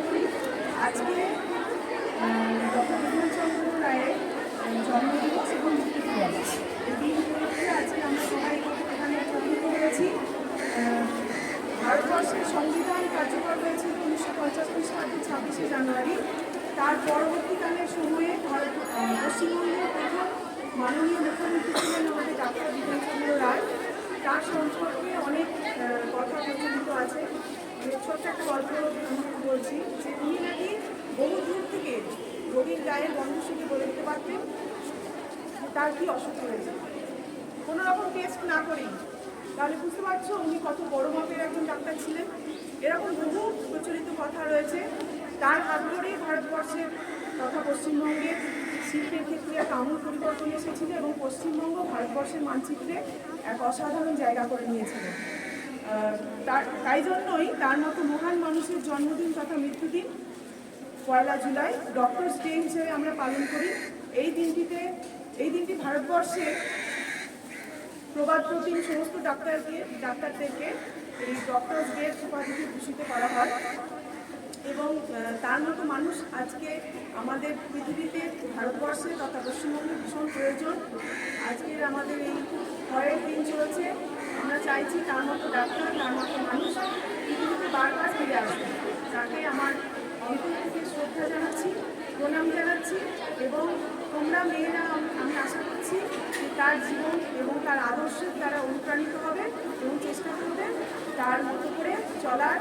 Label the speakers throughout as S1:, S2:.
S1: করি। আজকে ডক্টর বিধানচন্দ্র রায়ের জন্মদিবস এবং মৃত্যুদিবস, এই দিন উপলক্ষে আজকে আমরা সবাই এখানে একত্রিত হয়েছি। ভারতবর্ষের সংবিধান কার্যকর হয়েছিল 1950 খ্রিস্টাব্দে 26শে জানুয়ারি। তার পরবর্তীকালের সময়ে পশ্চিমবঙ্গের প্রথম মাননীয় মুখ্যমন্ত্রী ছিলেন আমাদের ডক্টর বিধানচন্দ্র রায়। তার সম্পর্কে অনেক কথা প্রচলিত আছে। ছোট্ট একটা গল্প আমাকে বলছি যে উনি নাকি বহু দূর থেকে রোগীর গায়ের গন্ধ শুনে বলে দিতে পারতেন তার কি অসুখ হয়েছে, কোনো রকম টেস্ট না করেই। তাহলে বুঝতে পারছো উনি কত বড় মাপের একজন ডাক্তার ছিলেন। এরকম বহু প্রচলিত কথা রয়েছে। তার হাত ধরেই ভারতবর্ষের তথা পশ্চিমবঙ্গের শিল্পের ক্ষেত্রে এক আমূল পরিবর্তন এসেছিল এবং পশ্চিমবঙ্গ ভারতবর্ষের মানচিত্রে এক অসাধারণ জায়গা করে নিয়েছিল। তাই জন্যই তার মতো মহান মানুষের জন্মদিন তথা মৃত্যুদিন 1 জুলাই ডক্টরস ডে হিসেবে আমরা পালন করি। এই দিনটি ভারতবর্ষে প্রবাদপ্রতিম সমস্ত ডাক্তারদেরকে এই ডক্টরস ডে উপাধিতে ভূষিত করা হয় এবং তার মতো মানুষ আজকে আমাদের পৃথিবীতে ভারতবর্ষে তথা পশ্চিমবঙ্গে ভীষণ প্রয়োজন। আজকের আমাদের এই ভয়ের দিন চলছে, আমরা চাইছি তার মতো ডাক্তার, তার মতো মানুষ পৃথিবীতে বারবার ফিরে আসবে। তাকে আমার অন্তর থেকে শ্রদ্ধা জানাচ্ছি, প্রণাম জানাচ্ছি এবং তোমরা মেয়েরা আমি আশা করছি যে তার জীবন এবং তার আদর্শের দ্বারা অনুপ্রাণিত হবে এবং চেষ্টা করবে তার মতো করে চলার।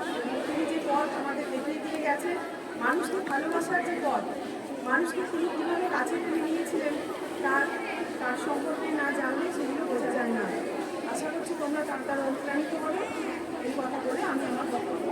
S1: তিনি যে পথ আমাদের দেখিয়ে দিয়ে গেছে, মানুষকে ভালোবাসার যে পথ, মানুষকে তিনি কীভাবে কাছে টেনে নিয়েছিলেন তার সম্পর্কে না জানলে সেগুলো বোঝা যায় না। আশা করছি তোমরা তার দ্বারা অনুপ্রাণিত হবে। এই কথা বলে আমি আমার বক্তব্য